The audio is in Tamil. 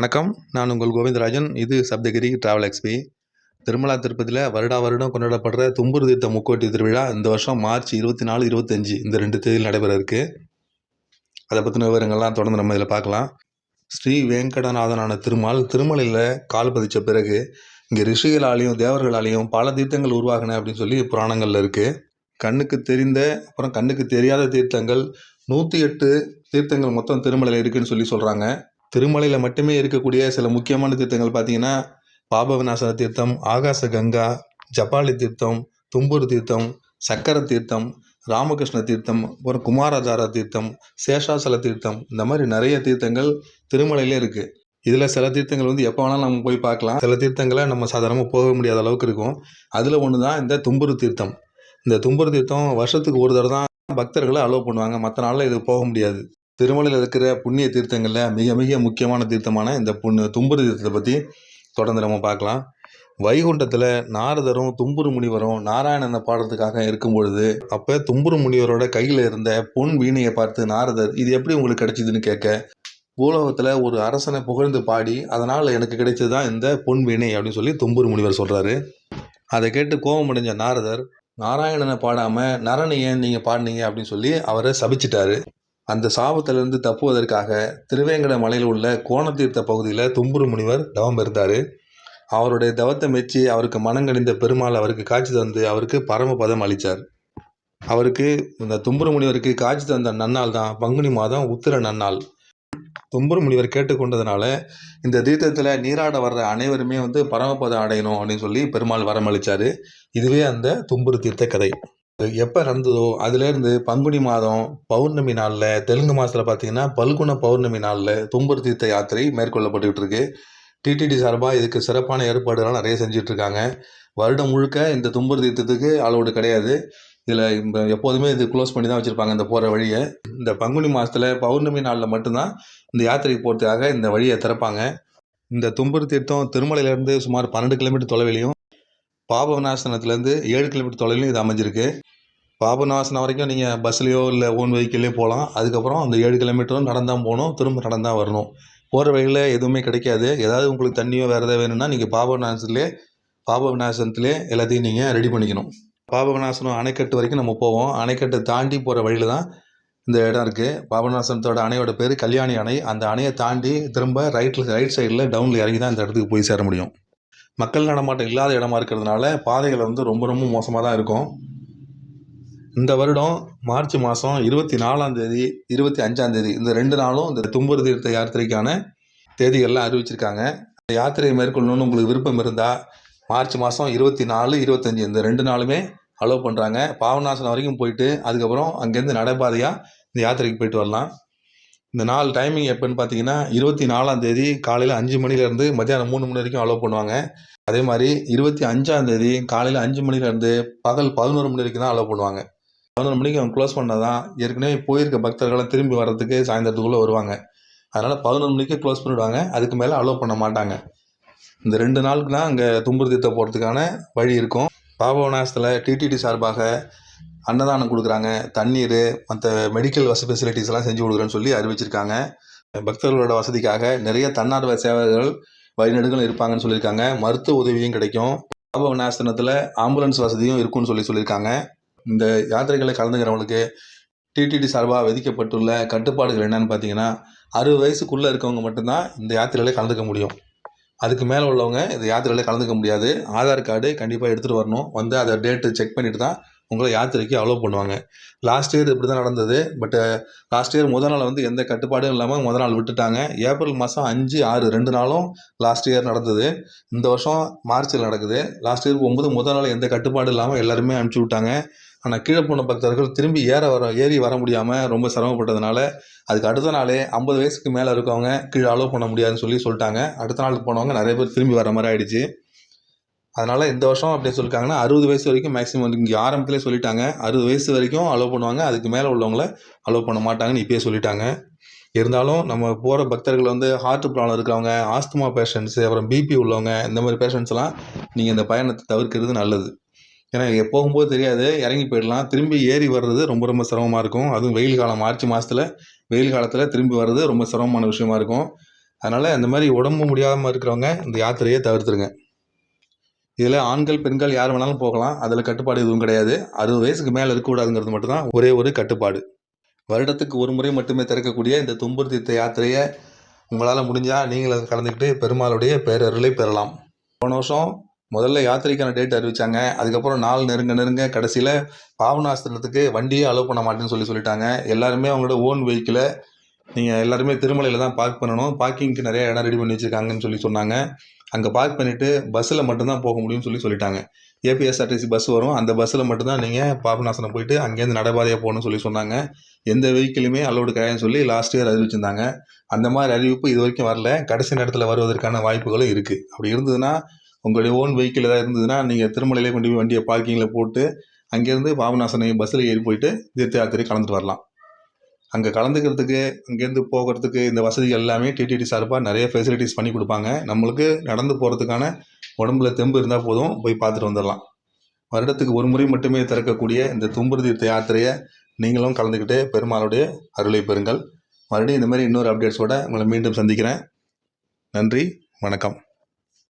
வணக்கம். நான் உங்கள் கோவிந்தராஜன். இது சப்தகிரி டிராவல் எக்ஸ்பி. திருமலா திருப்பதியில் வருடா வருடம் கொண்டாடப்படுற தும்புரு தீர்த்த முக்கோட்டி திருவிழா இந்த வருஷம் மார்ச் 24, 25 இந்த 2 தேதியில் நடைபெற இருக்கு. அதை பற்றின விவரங்கள்லாம் தொடர்ந்து நம்ம இதில் பார்க்கலாம். ஸ்ரீ வேங்கடநாதனான திருமால் திருமலையில் கால் பதிச்ச பிறகு இங்கே ரிஷிகளாலையும் தேவர்களாலையும் பல தீர்த்தங்கள் உருவாகின அப்படின்னு சொல்லி புராணங்களில் இருக்குது. கண்ணுக்கு தெரிந்த அப்புறம் கண்ணுக்கு தெரியாத தீர்த்தங்கள் 108 தீர்த்தங்கள் மொத்தம் திருமலையில் இருக்குதுன்னு சொல்லி சொல்கிறாங்க. திருமலையில் மட்டுமே இருக்கக்கூடிய சில முக்கியமான தீர்த்தங்கள் பார்த்தீங்கன்னா பாப விநாசன தீர்த்தம், ஆகாச கங்கா, ஜபாலி தீர்த்தம், தும்பூர் தீர்த்தம், சக்கர தீர்த்தம், ராமகிருஷ்ண தீர்த்தம், அப்புறம் குமாராதார தீர்த்தம், சேஷாசல தீர்த்தம், இந்த மாதிரி நிறைய தீர்த்தங்கள் திருமலையிலே இருக்குது. இதில் சில தீர்த்தங்கள் எப்போ வேணாலும் நம்ம போய் பார்க்கலாம். சில தீர்த்தங்களை நம்ம சாதாரணமாக போக முடியாத அளவுக்கு இருக்கும். அதில் ஒன்று தான் இந்த தும்புரு தீர்த்தம். இந்த தும்புரு தீர்த்தம் வருஷத்துக்கு ஒரு தடவை தான் பக்தர்களை அலோவ் பண்ணுவாங்க. மற்ற நாளில் இது போக முடியாது. திருமலையில் இருக்கிற புண்ணிய தீர்த்தங்களில் மிக மிக முக்கியமான தீர்த்தமான இந்த தும்புரு தீர்த்தத்தை பற்றி தொடர்ந்து நம்ம பார்க்கலாம். வைகுண்டத்தில் நாரதரும் தும்புரு முனிவரும் நாராயணனை பாடுறதுக்காக இருக்கும் பொழுது அப்போ தும்புரு முனிவரோட கையில் இருந்த பொன் வீணையை பார்த்து நாரதர் இது எப்படி உங்களுக்கு கிடைச்சிதுன்னு கேட்க, பூலோகத்தில் ஒரு அரசனை புகழ்ந்து பாடி அதனால் எனக்கு கிடைச்சது தான் இந்த பொன் வீணை அப்படின்னு சொல்லி தும்புரு முனிவர் சொல்கிறாரு. அதை கேட்டு கோபம் அடைஞ்ச நாரதர் நாராயணனை பாடாமல் நரனை ஏன் நீங்கள் பாடினீங்க அப்படின்னு சொல்லி அவரை சபிச்சிட்டாரு. அந்த சாபத்திலிருந்து தப்புவதற்காக திருவேங்கட மலையில் உள்ள கோணத்தீர்த்த பகுதியில் தும்புரு முனிவர் தவம் இருந்தார். அவருடைய தவத்தை மெச்சி அவருக்கு மனங்கணிந்த பெருமாள் அவருக்கு காட்சி தந்து அவருக்கு பரமபதம் அளித்தார். அவருக்கு இந்த தும்புரு முனிவருக்கு காட்சி தந்த நன்னாள் தான் பங்குனி மாதம் உத்திர நன்னாள். தும்புரு முனிவர் கேட்டுக்கொண்டதுனால இந்த தீர்த்தத்தில் நீராட வர்ற அனைவருமே பரமபதம் அடையணும் அப்படின்னு சொல்லி பெருமாள் வரம் அளித்தார். இதுவே அந்த தும்புரு தீர்த்த கதை. எப்போ நடந்ததோ அதுலேருந்து பங்குனி மாதம் பௌர்ணமி நாளில், தெலுங்கு மாதத்தில் பார்த்தீங்கன்னா பல்குண பௌர்ணமி நாளில் தும்புரு தீர்த்த யாத்திரை மேற்கொள்ளப்பட்டுக்கிட்டு இருக்கு. டிடிடி சார்பாக இதுக்கு சிறப்பான ஏற்பாடுகள்லாம் நிறைய செஞ்சிட்ருக்காங்க. வருடம் முழுக்க இந்த தும்புரு தீர்த்தத்துக்கு அளவுடு கிடையாது. இதில் எப்போதுமே இது க்ளோஸ் பண்ணி தான் வச்சுருப்பாங்க இந்த போகிற வழியை. இந்த பங்குனி மாதத்தில் பௌர்ணமி நாளில் மட்டும்தான் இந்த யாத்திரைக்கு போகிறதுக்காக இந்த வழியை திறப்பாங்க. இந்த தும்புரு தீர்த்தம் திருமலையிலேருந்து சுமார் 12 கிலோமீட்டர் தொலைவிலையும், பாப விநாசனத்துலேருந்து 7 கிலோமீட்டர் தொலைவிலையும் இது அமைஞ்சிருக்கு. பாப விநாசனம் வரைக்கும் நீங்கள் பஸ்லேயோ இல்லை ஓன் வெஹிக்கிள்லேயோ போகலாம். அதுக்கப்புறம் அந்த 7 கிலோமீட்டரும் நடந்தான் போகணும், திரும்ப நடந்தான் வரணும். போகிற வழியில் எதுவுமே கிடைக்காது. ஏதாவது உங்களுக்கு தண்ணியோ வேறு ஏதாவது வேணும்னா நீங்கள் பாப விநாசனத்திலே எல்லாத்தையும் நீங்கள் ரெடி பண்ணிக்கணும். பாப விநாசனம் அணைக்கட்டு வரைக்கும் நம்ம போவோம். அணைக்கட்டை தாண்டி போகிற வழியில் தான் இந்த இடம் இருக்குது. பாப விநாசனத்தோட அணையோட பேர் கல்யாணி அணை. அந்த அணையை தாண்டி திரும்ப ரைட் சைடில் டவுனில் இறங்கி தான் இந்த இடத்துக்கு போய் சேர முடியும். மக்கள் நடமாட்டம் இல்லாத இடமா இருக்கிறதுனால பாதைகள் ரொம்ப ரொம்ப மோசமாக தான் இருக்கும். இந்த வருடம் மார்ச் மாதம் 24ஆம் தேதி 25ஆம் தேதி இந்த 2 நாளும் இந்த தும்புரு தீர்த்த யாத்திரைக்கான தேதிகள்லாம் அறிவிச்சிருக்காங்க. இந்த யாத்திரையை மேற்கொள்ளணும்னு உங்களுக்கு விருப்பம் இருந்தால் மார்ச் மாதம் 24, 25 இந்த 2 நாளுமே அலோவ் பண்ணுறாங்க. பாவநாசனம் வரைக்கும் போயிட்டு அதுக்கப்புறம் அங்கேருந்து நடைபாதையாக இந்த யாத்திரைக்கு போயிட்டு வரலாம். இந்த நாள் டைமிங் எப்போன்னு பார்த்தீங்கன்னா 24ஆம் தேதி காலையில் 5 மணிலேருந்து மத்தியானம் 3 மணி வரைக்கும் அலோவ் பண்ணுவாங்க. அதே மாதிரி 25ஆம் தேதி காலையில் 5 மணிலேருந்து பகல் 11 மணி வரைக்கும் தான் அலோவ் பண்ணுவாங்க. 11 மணிக்கு அவங்க க்ளோஸ் பண்ணால் தான் ஏற்கனவே போயிருக்க பக்தர்கள்லாம் திரும்பி வர்றதுக்கு சாயந்தரத்துக்குள்ளே வருவாங்க. அதனால் 11 மணிக்கு க்ளோஸ் பண்ணிவிடுவாங்க. அதுக்கு மேலே அலோவ் பண்ண மாட்டாங்க. இந்த 2 நாளுக்கு தான் அங்கே தும்புரு தீர்த்தம் போகிறதுக்கான வழி இருக்கும். பாப விநாசத்தில் டிடிடி சார்பாக அன்னதானம் கொடுக்குறாங்க. தண்ணீர், மற்ற மெடிக்கல் ஃபெசிலிட்டிஸ்லாம் செஞ்சு கொடுக்குறேன்னு சொல்லி அறிவிச்சிருக்காங்க. பக்தர்களோட வசதிக்காக நிறைய தன்னார்வ சேவைகள் வழிநெடுகளும் இருப்பாங்கன்னு சொல்லியிருக்காங்க. மருத்துவ உதவியும் கிடைக்கும். பாப விநாசனத்தில் ஆம்புலன்ஸ் வசதியும் இருக்குன்னு சொல்லியிருக்காங்க. இந்த யாத்திரைகளை கலந்துக்கிறவங்களுக்கு டிடிடி சார்பாக விதிக்கப்பட்டுள்ள கட்டுப்பாடுகள் என்னன்னு பார்த்தீங்கன்னா 60 வயசுக்குள்ளே இருக்கவங்க மட்டும்தான் இந்த யாத்திரைகளை கலந்துக்க முடியும். அதுக்கு மேலே உள்ளவங்க இந்த யாத்திரைகளை கலந்துக்க முடியாது. ஆதார் கார்டு கண்டிப்பாக எடுத்துகிட்டு வரணும். அதை டேட்டு செக் பண்ணிட்டு தான் உங்களை யாத்திரைக்கு அலோவ் பண்ணுவாங்க. லாஸ்ட் இயர் இப்படி தான் நடந்தது. பட் லாஸ்ட் இயர் முதல் நாள் எந்த கட்டுப்பாடும் இல்லாமல் முதல் நாள் விட்டுட்டாங்க. ஏப்ரல் மாதம் 5, 6 2 நாளும் லாஸ்ட் இயர் நடந்தது. இந்த வருஷம் மார்ச்சில் நடக்குது. லாஸ்ட் இயர் போகும்போது முதல் நாள் எந்த கட்டுப்பாடும் இல்லாமல் எல்லாருமே அனுப்பிச்சி விட்டாங்க. ஆனால் கீழே போன பக்தர்கள் திரும்பி ஏறி வர முடியாமல் ரொம்ப சிரமப்பட்டதுனால அதுக்கு அடுத்த நாளே 50 வயசுக்கு மேலே இருக்கவங்க கீழே அலோவ் பண்ண முடியாதுன்னு சொல்லிட்டாங்க. அடுத்த நாளுக்கு போனவங்க நிறைய பேர் திரும்பி வர மாதிரி ஆயிடுச்சு. அதனால் இந்த வருஷம் அப்படி சொல்லியிருக்காங்கன்னா 60 வயசு வரைக்கும் மேக்ஸிமம் இங்கே ஆரம்பத்திலே சொல்லிட்டாங்க. 60 வயசு வரைக்கும் அலோவ் பண்ணுவாங்க. அதுக்கு மேலே உள்ளவங்கள அலோவ் பண்ண மாட்டாங்கன்னு இப்போயே சொல்லிட்டாங்க. இருந்தாலும் நம்ம போகிற பக்தர்கள் ஹார்ட் ப்ராப்ளம் இருக்கிறவங்க, ஆஸ்துமா பேஷண்ட்ஸு, அப்புறம் பிபி உள்ளவங்க, இந்த மாதிரி பேஷண்ட்ஸ்லாம் நீங்கள் இந்த பயணத்தை தவிர்க்கிறது நல்லது. ஏன்னா போகும்போது தெரியாது, இறங்கி போயிடலாம். திரும்பி ஏறி வர்றது ரொம்ப ரொம்ப சிரமமாக இருக்கும். அதுவும் வெயில் காலம் மார்ச் மாதத்தில் வெயில் காலத்தில் திரும்பி வர்றது ரொம்ப சிரமமான விஷயமா இருக்கும். அதனால் இந்த மாதிரி உடம்பு முடியாமல் இருக்கிறவங்க இந்த யாத்திரையை தவிர்த்துருங்க. இதில் ஆண்கள் பெண்கள் யார் வேணாலும் போகலாம். அதில் கட்டுப்பாடு எதுவும் கிடையாது. 60 வயசுக்கு மேலே இருக்கக்கூடாதுங்கிறது மட்டும்தான் ஒரே ஒரு கட்டுப்பாடு. வருடத்துக்கு ஒரு முறை மட்டுமே திறக்கக்கூடிய இந்த தும்புரு தீர்த்த யாத்திரையை உங்களால் முடிஞ்சால் நீங்கள் அதில் கலந்துக்கிட்டு பெருமாளுடைய பேரருளை பெறலாம். போன வருஷம் முதல்ல யாத்திரைக்கான டேட் அறிவித்தாங்க. அதுக்கப்புறம் நாள் நெருங்க கடைசியில் பாபநாசத்துக்கு வண்டியே அலோவ் பண்ண மாட்டேன்னு சொல்லிட்டாங்க. எல்லாருமே அவங்களோட ஓன் வெஹிக்கிளை நீங்கள் எல்லாருமே திருமலையில் தான் பார்க் பண்ணணும். பார்க்கிங்க்கு நிறைய இடம் ரெடி பண்ணி வச்சுருக்காங்கன்னு சொன்னாங்க. அங்கே பார்க் பண்ணிவிட்டு பஸ்ஸில் மட்டும்தான் போக முடியும்னு சொல்லிட்டாங்க. ஏபிஎஸ்ஆர்டிசி பஸ் வரும். அந்த பஸ்ஸில் மட்டும்தான் நீங்கள் பாபநாசனம் போயிட்டு அங்கேருந்து நடைபாதையாக போகணும்னு சொன்னாங்க. எந்த வெஹிக்கிளுமே அலோடு கிடையாதுன்னு சொல்லி லாஸ்ட் இயர் அறிவிச்சிருந்தாங்க. அந்த மாதிரி அறிவிப்பு இது வரைக்கும் வரல. கடைசி நேரத்தில் வருவதற்கான வாய்ப்புகளும் இருக்குது. அப்படி இருந்ததுன்னா உங்களுடைய ஓன் வெஹிக்கிள் ஏதாவது இருந்ததுன்னா நீங்கள் திருமலையிலே கொண்டு போய் வண்டியை பார்க்கிங்கில் போட்டு அங்கேருந்து பாபநாசனம் பஸ்ஸில் ஏறி போயிட்டு தீர்த்த யாத்திரை கலந்துட்டு வரலாம். அங்கே கலந்துக்கிறதுக்கு அங்கேருந்து போகிறதுக்கு இந்த வசதிகள் எல்லாமே டிடிடி சார்பாக நிறைய ஃபெசிலிட்டிஸ் பண்ணி கொடுப்பாங்க. நம்மளுக்கு நடந்து போகிறதுக்கான உடம்புல தெம்பு இருந்தால் போதும், போய் பார்த்துட்டு வந்துடலாம். வருடத்துக்கு ஒரு முறை மட்டுமே திறக்கக்கூடிய இந்த தும்புரு தீர்த்த யாத்திரையை நீங்களும் கலந்துக்கிட்டு பெருமாளுடைய அருளை பெறுங்கள். மறுபடியும் இந்த மாதிரி இன்னொரு அப்டேட்ஸோடு உங்களை மீண்டும் சந்திக்கிறேன். நன்றி, வணக்கம்.